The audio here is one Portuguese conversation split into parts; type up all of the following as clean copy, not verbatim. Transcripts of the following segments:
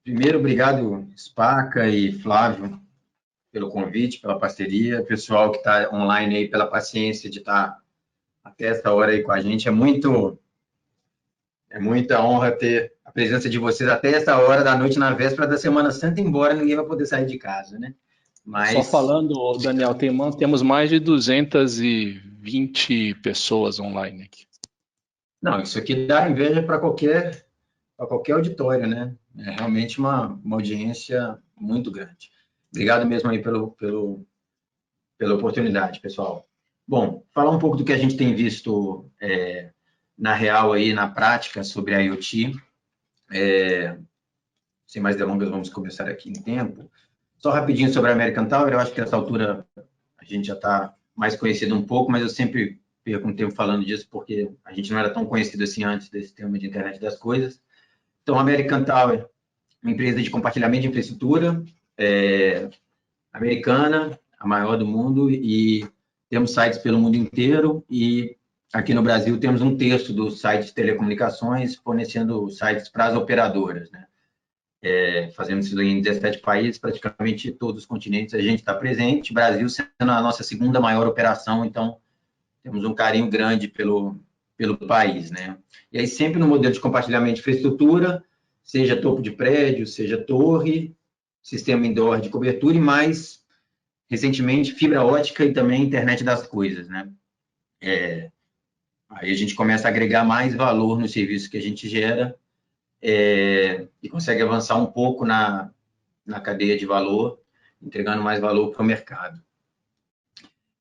Primeiro, obrigado, Spaca e Flávio, pelo convite, pela parceria. Pessoal que está online aí, pela paciência de estar até essa hora aí com a gente. É muita honra ter a presença de vocês até essa hora da noite, na véspera da Semana Santa, embora ninguém vai poder sair de casa, né? Só Mas, falando, Daniel, temos mais de 220 pessoas online aqui. não, isso aqui dá inveja para qualquer auditório, né? É realmente uma audiência muito grande. Obrigado mesmo aí pela oportunidade, pessoal. Bom, falar um pouco do que a gente tem visto na real aí, na prática, sobre a IoT. Sem mais delongas, vamos começar aqui em tempo. Só rapidinho sobre a American Tower, eu acho que nessa altura a gente já está mais conhecido um pouco, mas eu sempre perco um tempo falando disso, porque a gente não era tão conhecido assim antes desse tema de internet das coisas. Então, a American Tower, uma empresa de compartilhamento de infraestrutura americana, a maior do mundo, e temos sites pelo mundo inteiro, e aqui no Brasil temos um terço dos sites de telecomunicações fornecendo sites para as operadoras, né? Fazendo isso em 17 países, praticamente todos os continentes a gente está presente, Brasil sendo a nossa segunda maior operação, então temos um carinho grande pelo país, né? E aí sempre no modelo de compartilhamento de infraestrutura, seja topo de prédio, seja torre, sistema indoor de cobertura e mais recentemente fibra ótica e também internet das coisas, né? Aí a gente começa a agregar mais valor no serviço que a gente gera e consegue avançar um pouco na cadeia de valor, entregando mais valor para o mercado.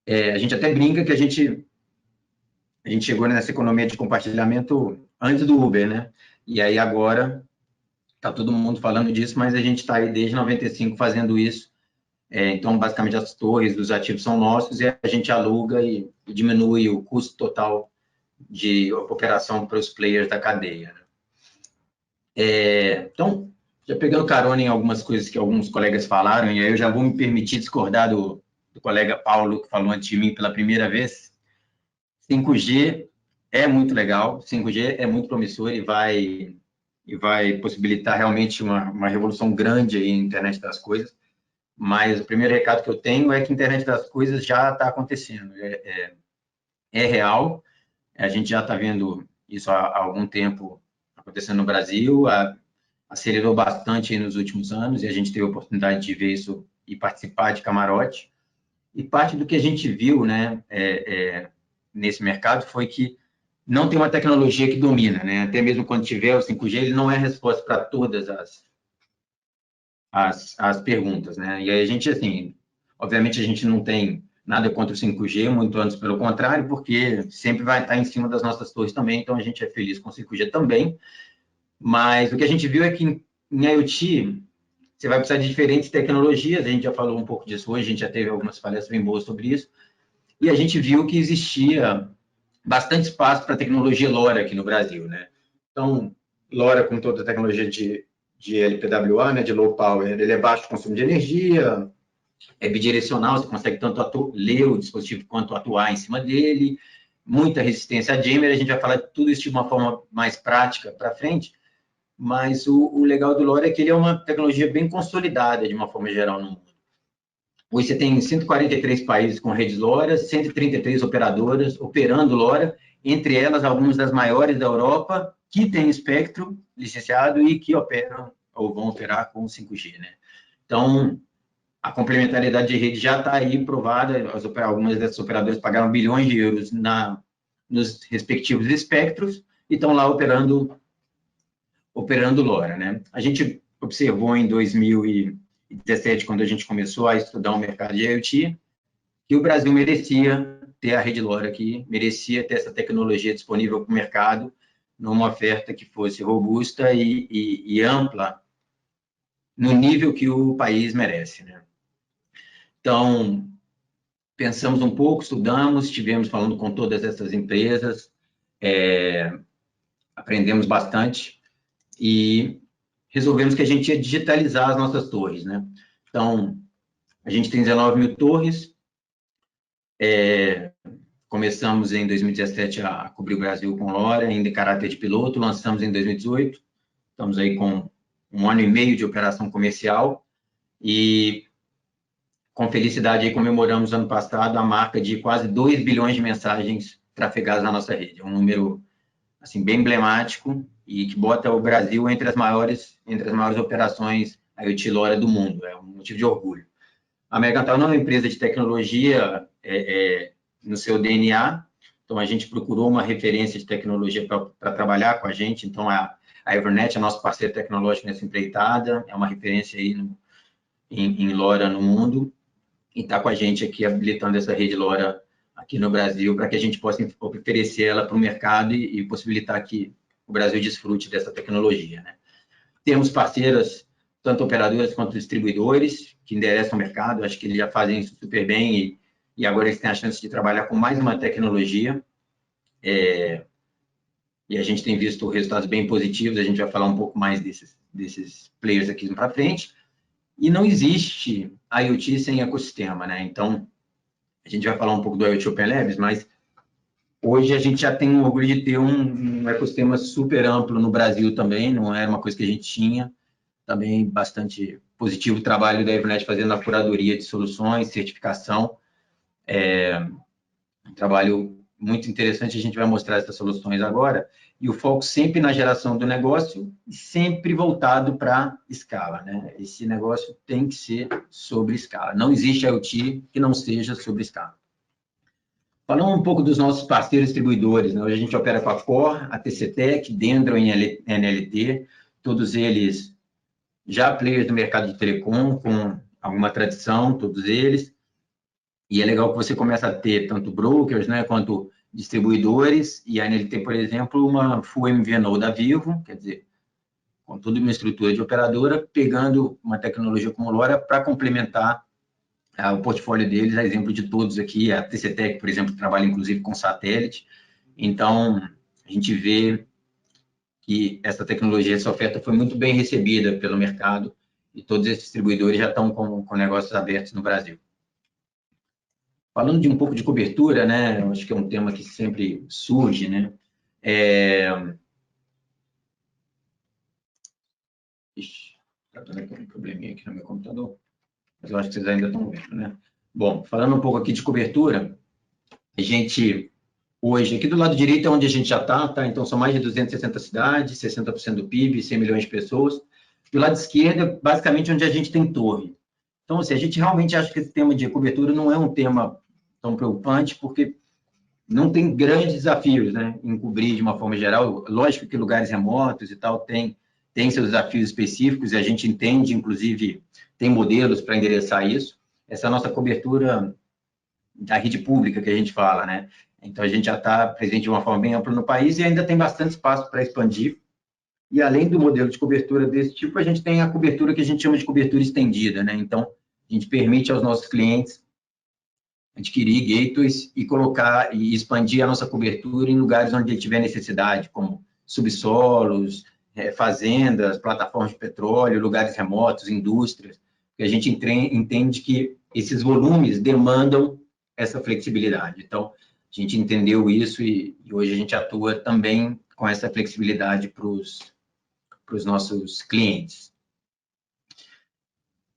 A gente até brinca que a gente chegou nessa economia de compartilhamento antes do Uber, né? E aí agora está todo mundo falando disso, mas a gente está aí desde 95 fazendo isso. Então, basicamente, as torres dos ativos são nossos e a gente aluga e diminui o custo total de operação para os players da cadeia, né? Então, já pegando carona em algumas coisas que alguns colegas falaram, e aí eu já vou me permitir discordar do colega Paulo, que falou antes de mim pela primeira vez. 5G é muito legal, 5G é muito promissor e vai possibilitar realmente uma revolução grande aí em internet das coisas, mas o primeiro recado que eu tenho é que a internet das coisas já está acontecendo, é real, a gente já está vendo isso há algum tempo acontecendo no Brasil, acelerou bastante nos últimos anos e a gente teve a oportunidade de ver isso e participar de camarote. E parte do que a gente viu, né, nesse mercado foi que não tem uma tecnologia que domina, né? Até mesmo quando tiver o 5G, ele não é a resposta para todas as perguntas, né? E aí a gente, assim, obviamente a gente não tem nada contra o 5G, muito antes pelo contrário, porque sempre vai estar em cima das nossas torres também, então a gente é feliz com o 5G também. Mas o que a gente viu é que em IoT você vai precisar de diferentes tecnologias, a gente já falou um pouco disso hoje, a gente já teve algumas palestras bem boas sobre isso, e a gente viu que existia bastante espaço para a tecnologia LoRa aqui no Brasil, né? Então, LoRa, com toda a tecnologia de LPWA, né, de low power, ele é baixo consumo de energia, é bidirecional, você consegue tanto ler o dispositivo quanto atuar em cima dele, muita resistência a jammer, a gente vai falar de tudo isso de uma forma mais prática para frente, mas o legal do LoRa é que ele é uma tecnologia bem consolidada, de uma forma geral, no mundo. Hoje você tem 143 países com redes LoRa, 133 operadoras operando LoRa, entre elas algumas das maiores da Europa, que têm espectro licenciado e que operam ou vão operar com 5G, né? Então, a complementariedade de rede já está aí provada, algumas dessas operadoras pagaram bilhões de euros nos respectivos espectros e estão lá operando LoRa, né? A gente observou em 2017, quando a gente começou a estudar o mercado de IoT, que o Brasil merecia ter a rede LoRa aqui, merecia ter essa tecnologia disponível para o mercado, numa oferta que fosse robusta e ampla, no nível que o país merece, né? Então, pensamos um pouco, estudamos, estivemos falando com todas essas empresas, aprendemos bastante e resolvemos que a gente ia digitalizar as nossas torres, né? Então, a gente tem 19 mil torres, começamos em 2017 a cobrir o Brasil com LoRa, ainda em caráter de piloto, lançamos em 2018, estamos aí com um ano e meio de operação comercial e, com felicidade, aí comemoramos ano passado a marca de quase 2 bilhões de mensagens trafegadas na nossa rede. É um número assim, bem emblemático e que bota o Brasil entre as maiores operações IoT LoRa do mundo. É um motivo de orgulho. A Mercantile não é uma empresa de tecnologia no seu DNA, então a gente procurou uma referência de tecnologia para trabalhar com a gente, então a Evernet é nosso parceiro tecnológico nessa empreitada, é uma referência aí em LoRa no mundo, e está com a gente aqui habilitando essa rede LoRa aqui no Brasil, para que a gente possa oferecer ela para o mercado e possibilitar que o Brasil desfrute dessa tecnologia, né? Temos parceiras, tanto operadoras quanto distribuidores, que endereçam o mercado, acho que eles já fazem isso super bem e agora eles têm a chance de trabalhar com mais uma tecnologia. E a gente tem visto resultados bem positivos, a gente vai falar um pouco mais desses players aqui para frente. E não existe IoT sem ecossistema, né? Então, a gente vai falar um pouco do IoT Open Labs, mas hoje a gente já tem um orgulho de ter um ecossistema super amplo no Brasil também, não era uma coisa que a gente tinha. Também bastante positivo o trabalho da Evernet fazendo a curadoria de soluções, certificação. Um trabalho muito interessante, a gente vai mostrar essas soluções agora. E o foco sempre na geração do negócio e sempre voltado para escala, né? Esse negócio tem que ser sobre escala. Não existe IoT que não seja sobre escala. Falando um pouco dos nossos parceiros distribuidores, né? Hoje a gente opera com a Core, a TCTech, Dendron e NLT, todos eles já players do mercado de telecom, com alguma tradição, todos eles. E é legal que você começa a ter tanto brokers, né, quanto distribuidores, e a NLT, por exemplo, uma full MVNO da Vivo, quer dizer, com toda uma estrutura de operadora, pegando uma tecnologia como LoRa para complementar o portfólio deles, a exemplo de todos aqui, a TCTech, por exemplo, trabalha inclusive com satélite. Então, a gente vê que essa tecnologia, essa oferta foi muito bem recebida pelo mercado e todos esses distribuidores já estão com negócios abertos no Brasil. Falando de um pouco de cobertura, né, eu acho que é um tema que sempre surge, né, está dando um probleminha aqui no meu computador, mas eu acho que vocês ainda estão vendo, né. Bom, falando um pouco aqui de cobertura, a gente, hoje, aqui do lado direito é onde a gente já está, tá? Então são mais de 260 cidades, 60% do PIB, 100 milhões de pessoas. Do lado esquerdo, basicamente, onde a gente tem torre. Então, assim, a gente realmente acha que esse tema de cobertura não é um tema tão preocupante, porque não tem grandes desafios, né, em cobrir de uma forma geral. Lógico que lugares remotos e tal tem seus desafios específicos, e a gente entende, inclusive, tem modelos para endereçar isso. Essa é a nossa cobertura da rede pública que a gente fala, né? Então, a gente já está presente de uma forma bem ampla no país e ainda tem bastante espaço para expandir. E, além do modelo de cobertura desse tipo, a gente tem a cobertura que a gente chama de cobertura estendida, né? Então, a gente permite aos nossos clientes adquirir gateways e colocar e expandir a nossa cobertura em lugares onde ele tiver necessidade, como subsolos, fazendas, plataformas de petróleo, lugares remotos, indústrias. E a gente entende que esses volumes demandam essa flexibilidade. Então, a gente entendeu isso e hoje a gente atua também com essa flexibilidade para os nossos clientes.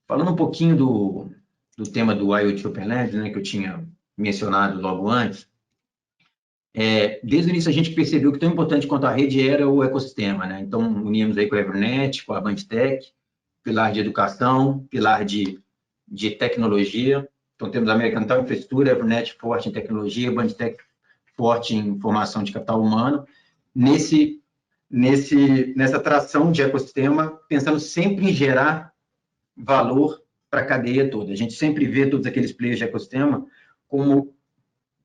Falando um pouquinho do tema do IoT Open Labs, né, que eu tinha mencionado logo antes, desde o início a gente percebeu que tão importante quanto a rede era o ecossistema, né? Então, unimos aí com a Evernet, com a Bandtech, pilar de educação, pilar de tecnologia. Então, temos a Mercantile Infraestrutura, Evernet forte em tecnologia, Bandtech forte em formação de capital humano, nessa tração de ecossistema, pensando sempre em gerar valor para a cadeia toda. A gente sempre vê todos aqueles players de ecossistema como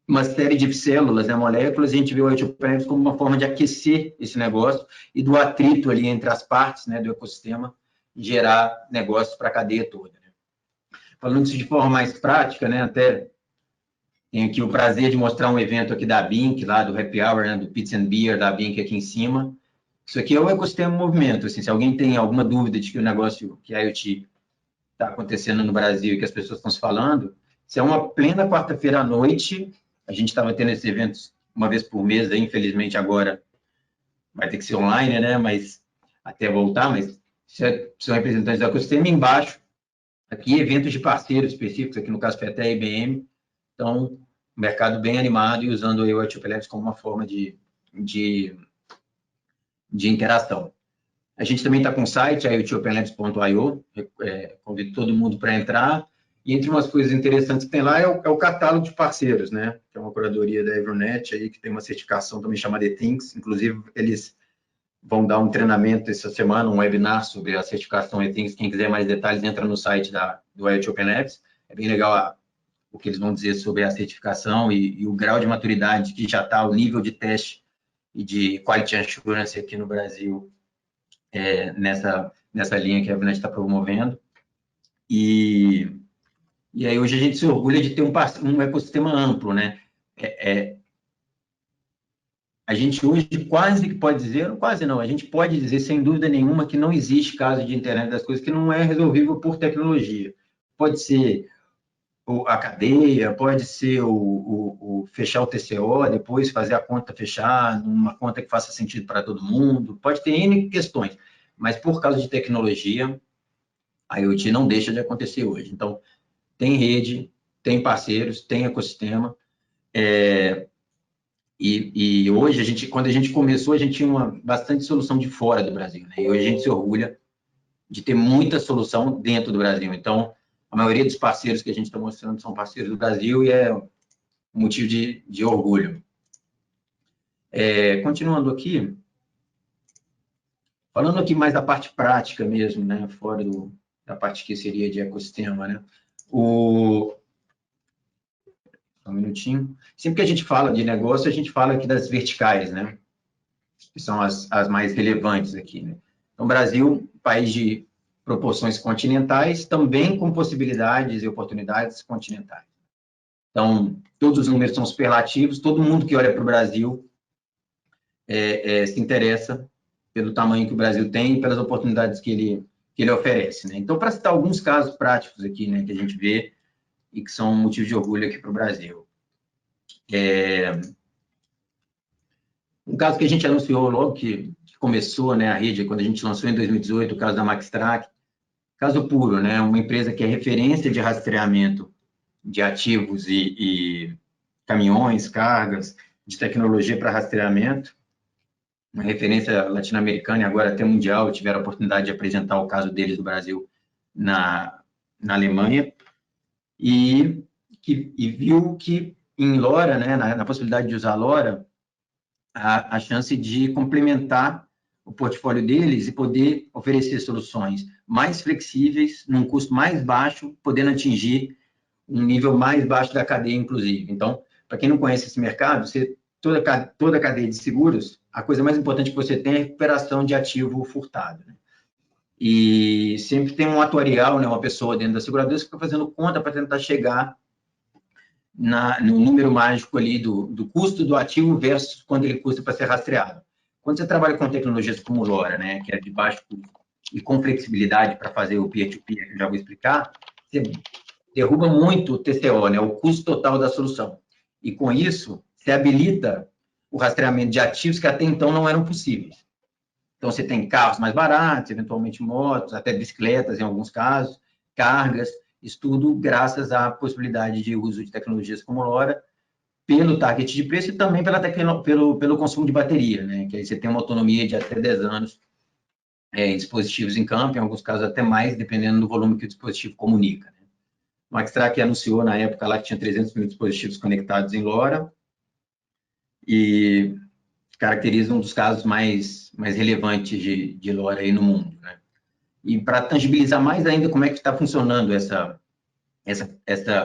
uma série de células, né, moléculas, e a gente vê o IoT Open Labs como uma forma de aquecer esse negócio e do atrito ali entre as partes, né, do ecossistema, gerar negócios para a cadeia toda. Né? Falando isso de forma mais prática, né, até tenho aqui o prazer de mostrar um evento aqui da Bink, lá do Happy Hour, né, do Pizza and Beer da Bink aqui em cima. Isso aqui é o ecossistema em movimento. Assim, se alguém tem alguma dúvida de que o negócio, que a IoT está acontecendo no Brasil e que as pessoas estão se falando, se é uma plena quarta-feira à noite, a gente estava tendo esses eventos uma vez por mês, aí, infelizmente agora vai ter que ser online, né? Mas até voltar, mas são representantes do ecossistema. Embaixo, aqui, eventos de parceiros específicos, aqui no caso foi até a IBM. Então, mercado bem animado e usando o IoT Labs como uma forma de interação. A gente também está com o site, iotopenlabs.io, convido todo mundo para entrar. E entre umas coisas interessantes que tem lá é o catálogo de parceiros, né? Que é uma curadoria da Evronet, aí, que tem uma certificação também chamada Ethinks. Inclusive, eles vão dar um treinamento essa semana, um webinar sobre a certificação Ethinks. Quem quiser mais detalhes, entra no site do IoT Open Labs. É bem legal o que eles vão dizer sobre a certificação e o grau de maturidade que já está, o nível de teste e de quality assurance aqui no Brasil, nessa linha que a Evronet está promovendo. E aí hoje a gente se orgulha de ter um ecossistema amplo, né? A gente hoje quase que pode dizer, quase não, a gente pode dizer sem dúvida nenhuma que não existe caso de internet das coisas que não é resolvível por tecnologia. Pode ser a cadeia, pode ser o fechar o TCO, depois fazer a conta fechar, uma conta que faça sentido para todo mundo, pode ter N questões, mas por causa de tecnologia, a IoT não deixa de acontecer hoje. Então, tem rede, tem parceiros, tem ecossistema, e hoje, quando a gente começou, a gente tinha bastante solução de fora do Brasil, né? E hoje a gente se orgulha de ter muita solução dentro do Brasil. Então, a maioria dos parceiros que a gente está mostrando são parceiros do Brasil e é um motivo de orgulho. Continuando aqui, falando aqui mais da parte prática mesmo, né? Fora da parte que seria de ecossistema, né? Só um minutinho. Sempre que a gente fala de negócio, a gente fala aqui das verticais, né? Que são as mais relevantes aqui, né? Então, Brasil, país de proporções continentais, também com possibilidades e oportunidades continentais. Então, todos os números são superlativos, todo mundo que olha para o Brasil se interessa pelo tamanho que o Brasil tem e pelas oportunidades que ele oferece, né? Então, para citar alguns casos práticos aqui, né, que a gente vê e que são um motivo de orgulho aqui para o Brasil. Um caso que a gente anunciou logo que começou, né, a rede, quando a gente lançou em 2018, o caso da Maxtrack, caso puro, né, uma empresa que é referência de rastreamento de ativos e caminhões, cargas, de tecnologia para rastreamento, uma referência latino-americana e agora até mundial, tiveram a oportunidade de apresentar o caso deles no Brasil, na Alemanha, e viu que em LoRa, né, na possibilidade de usar LoRa, a chance de complementar o portfólio deles e poder oferecer soluções mais flexíveis, num custo mais baixo, podendo atingir um nível mais baixo da cadeia, inclusive. Então, para quem não conhece esse mercado, toda a cadeia de seguros, a coisa mais importante que você tem é a recuperação de ativo furtado, né? E sempre tem um atuarial, né, uma pessoa dentro da seguradora que fica fazendo conta para tentar chegar no número mágico ali do custo do ativo versus quanto ele custa para ser rastreado. Quando você trabalha com tecnologias como LoRa, né, que é de baixo custo e com flexibilidade para fazer o peer-to-peer, que eu já vou explicar, você derruba muito o TCO, né, o custo total da solução. E com isso, você habilita o rastreamento de ativos que até então não eram possíveis. Então, você tem carros mais baratos, eventualmente motos, até bicicletas em alguns casos, cargas, isso tudo graças à possibilidade de uso de tecnologias como LoRa, pelo target de preço e também pelo consumo de bateria, né? Que aí você tem uma autonomia de até 10 anos em dispositivos em campo, em alguns casos até mais, dependendo do volume que o dispositivo comunica, né? O Maxtrack anunciou na época lá que tinha 300 mil dispositivos conectados em LoRa e caracteriza um dos casos mais relevantes de LoRa aí no mundo, né? E para tangibilizar mais ainda como é que está funcionando essa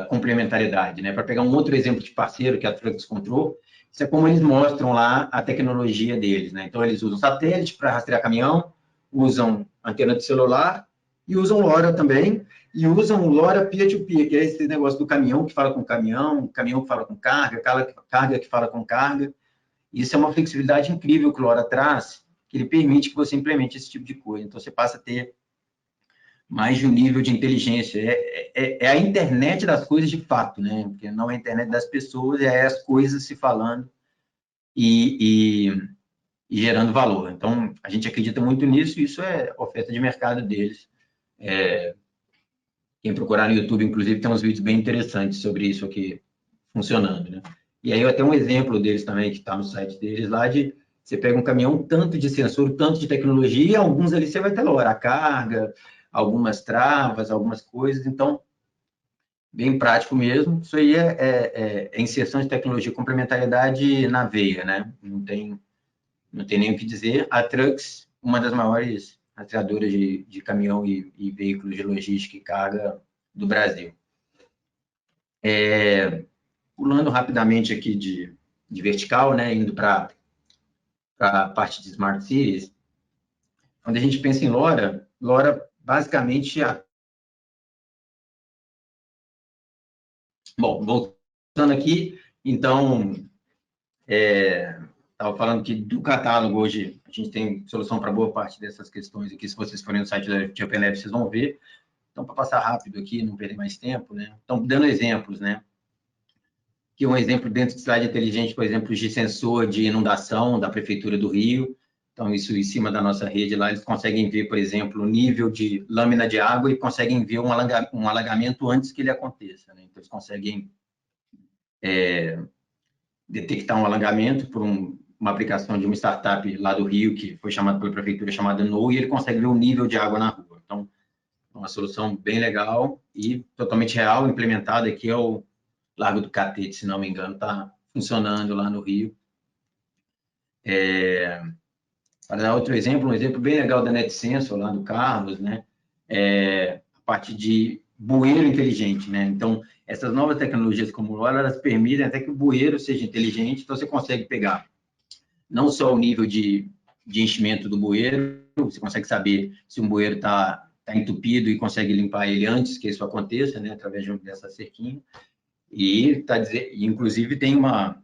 complementariedade, né? Para pegar um outro exemplo de parceiro, que é a Flux Control, isso é como eles mostram lá a tecnologia deles, né? Então, eles usam satélite para rastrear caminhão, usam antena de celular e usam LoRa também, e usam LoRa peer-to-peer, que é esse negócio do caminhão que fala com caminhão que fala com carga, carga que fala com carga. Isso é uma flexibilidade incrível que o LoRa traz, que ele permite que você implemente esse tipo de coisa. Então, você passa a ter mais de um nível de inteligência. É a internet das coisas de fato, né? Porque não é a internet das pessoas, é as coisas se falando e e gerando valor. Então, a gente acredita muito nisso e isso é oferta de mercado deles. Quem procurar no YouTube, inclusive, tem uns vídeos bem interessantes sobre isso aqui funcionando, né? E aí, até um exemplo deles também, que está no site deles lá, de você pega um caminhão, tanto de sensor, tanto de tecnologia, e alguns ali você vai ter lá a carga, algumas travas, algumas coisas. Então, bem prático mesmo. Isso aí é inserção de tecnologia, complementariedade na veia, né? Não tem nem o que dizer. A Trucks, uma das maiores rastreadoras de caminhão e veículos de logística e carga do Brasil. Pulando rapidamente aqui de vertical, né, indo para a parte de Smart Cities, quando a gente pensa em LoRa, basicamente... Bom, voltando aqui, então, estava falando que do catálogo hoje a gente tem solução para boa parte dessas questões aqui. Se vocês forem no site da OpenLab, vocês vão ver. Então, para passar rápido aqui, não perder mais tempo, né? Então, dando exemplos, né? Que um exemplo dentro de cidade inteligente, por exemplo, de sensor de inundação da Prefeitura do Rio. Então, isso em cima da nossa rede lá, eles conseguem ver, por exemplo, o nível de lâmina de água e conseguem ver um alagamento antes que ele aconteça, né? Então, eles conseguem detectar um alagamento por uma aplicação de uma startup lá do Rio, que foi chamada pela prefeitura, chamada No, e ele consegue ver o nível de água na rua. Então, é uma solução bem legal e totalmente real, implementada aqui é o Largo do Catete, se não me engano, está funcionando lá no Rio. Para dar outro exemplo, um exemplo bem legal da NetSensor, lá do Carlos, né? A parte de bueiro inteligente, né? Então, essas novas tecnologias como o LoRa, elas permitem até que o bueiro seja inteligente, então você consegue pegar não só o nível de enchimento do bueiro, você consegue saber se um bueiro está entupido e consegue limpar ele antes que isso aconteça, né, através dessa cerquinha. E, inclusive, tem uma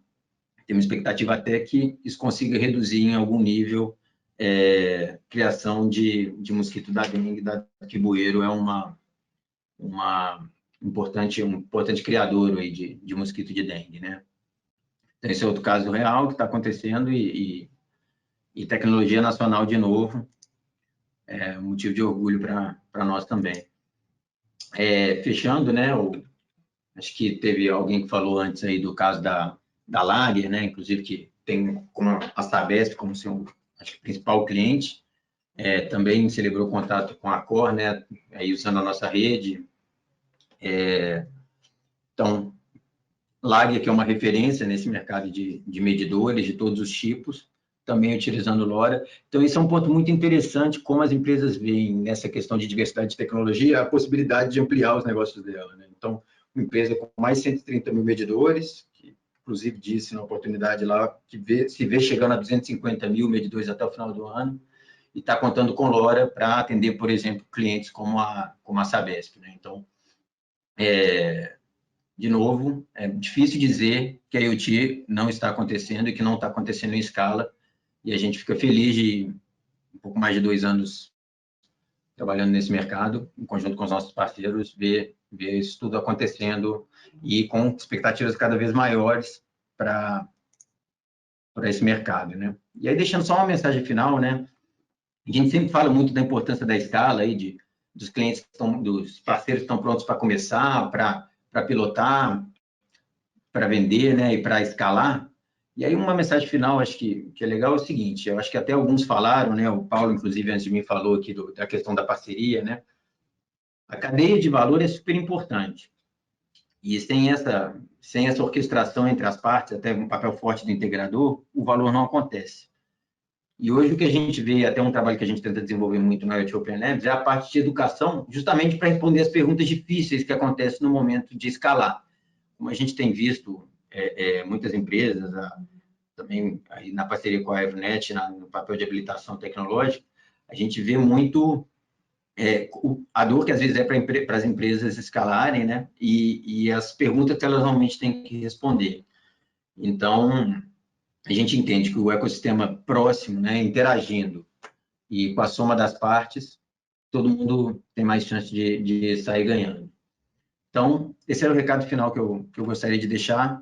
expectativa até que isso consiga reduzir em algum nível criação de mosquito da dengue, que bueiro é um importante criador aí de mosquito de dengue, né? Então, esse é outro caso real que está acontecendo e tecnologia nacional de novo, é um motivo de orgulho para nós também. Fechando, né, acho que teve alguém que falou antes aí do caso da Lager, né, inclusive que tem como a Sabesp como seu, acho que, principal cliente, também celebrou contato com a Cor, né, aí usando a nossa rede. Então, Lager, que é uma referência nesse mercado de medidores de todos os tipos, também utilizando LoRa. Então, isso é um ponto muito interessante, como as empresas veem nessa questão de diversidade de tecnologia, a possibilidade de ampliar os negócios dela, né? Então, uma empresa com mais de 130 mil medidores, que inclusive disse na oportunidade lá, que se vê chegando a 250 mil medidores até o final do ano, e está contando com LoRa para atender, por exemplo, clientes como a Sabesp, né? Então, de novo, é difícil dizer que a IoT não está acontecendo e que não está acontecendo em escala, e a gente fica feliz de um pouco mais de 2 anos trabalhando nesse mercado, em conjunto com os nossos parceiros, ver isso tudo acontecendo e com expectativas cada vez maiores para esse mercado, né? E aí, deixando só uma mensagem final, né? A gente sempre fala muito da importância da escala aí, dos clientes dos parceiros que estão prontos para começar, para pilotar, para vender, né, e para escalar. E aí uma mensagem final, acho que é legal, é o seguinte, eu acho que até alguns falaram, né, o Paulo, inclusive, antes de mim, falou aqui da questão da parceria, né, a cadeia de valor é super importante. E sem essa orquestração entre as partes, até um papel forte do integrador, o valor não acontece. E hoje o que a gente vê, até um trabalho que a gente tenta desenvolver muito na IoT Open Labs, é a parte de educação, justamente para responder as perguntas difíceis que acontecem no momento de escalar. Como a gente tem visto muitas empresas, também aí na parceria com a Evnet, no papel de habilitação tecnológica, a gente vê muito a dor que às vezes é para as empresas escalarem, né? E as perguntas que elas normalmente têm que responder. Então, a gente entende que o ecossistema próximo, né, interagindo e com a soma das partes, todo mundo tem mais chance de sair ganhando. Então, esse era o recado final que eu gostaria de deixar.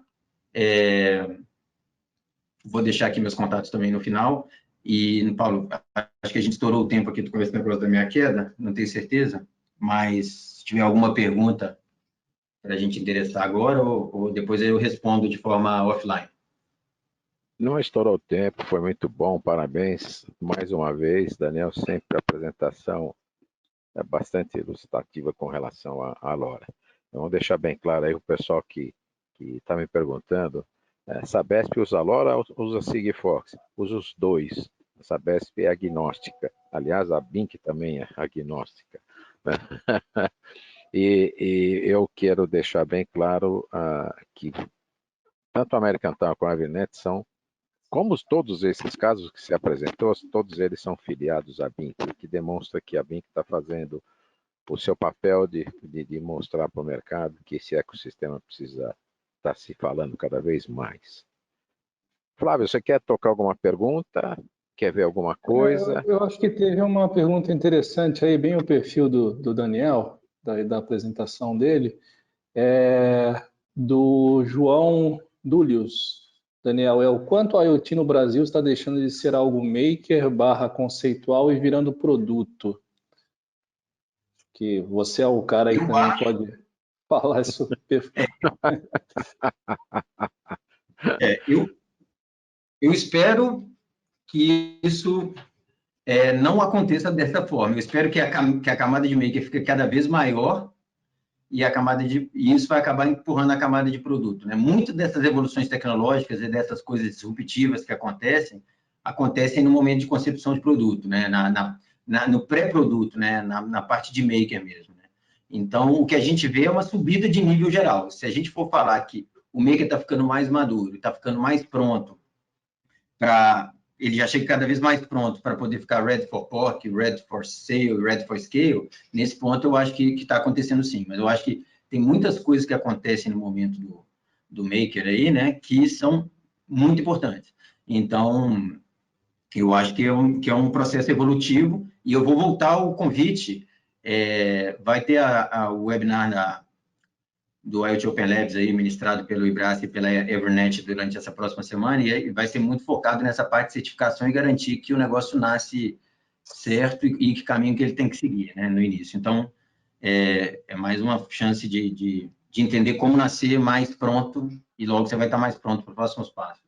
Vou deixar aqui meus contatos também no final. E, Paulo, acho que a gente estourou o tempo aqui com esse negócio da minha queda, não tenho certeza, mas se tiver alguma pergunta para a gente endereçar agora, ou depois eu respondo de forma offline. Não estourou o tempo, foi muito bom, parabéns mais uma vez, Daniel, sempre a apresentação é bastante ilustrativa com relação à LoRa. Então, vamos deixar bem claro aí o pessoal que está me perguntando, Sabesp usa LoRa ou usa Sigfox? Usa os dois. A Sabesp é agnóstica. Aliás, a BINC também é agnóstica. E eu quero deixar bem claro que tanto a American Tower como a Avinet são, como todos esses casos que se apresentou, todos eles são filiados à BINC, o que demonstra que a BINC está fazendo o seu papel de mostrar para o mercado que esse ecossistema precisa estar se falando cada vez mais. Flávio, você quer tocar alguma pergunta? Quer ver alguma coisa? Eu acho que teve uma pergunta interessante aí, bem o perfil do Daniel, da apresentação dele, do João Dúlios. Daniel, o quanto a IoT no Brasil está deixando de ser algo maker / conceitual e virando produto? Que você é o cara aí que também pode falar isso. Eu espero que isso não aconteça dessa forma. Eu espero que a camada de maker fique cada vez maior e isso vai acabar empurrando a camada de produto, né? Muitas dessas evoluções tecnológicas e dessas coisas disruptivas que acontecem no momento de concepção de produto, né? No pré-produto, né? Na parte de maker mesmo, né? Então, o que a gente vê é uma subida de nível geral. Se a gente for falar que o maker está ficando mais maduro, está ficando mais pronto ele já chega cada vez mais pronto para poder ficar ready for POC, ready for sale, ready for scale, nesse ponto eu acho que está acontecendo sim, mas eu acho que tem muitas coisas que acontecem no momento do maker aí, né, que são muito importantes. Então, eu acho que é um processo evolutivo, e eu vou voltar ao convite, vai ter o webinar do IoT Open Labs aí, ministrado pelo IBRAS e pela Evernet durante essa próxima semana, e vai ser muito focado nessa parte de certificação e garantir que o negócio nasce certo e que caminho que ele tem que seguir, né, no início. Então, é mais uma chance de entender como nascer mais pronto, e logo você vai estar mais pronto para os próximos passos.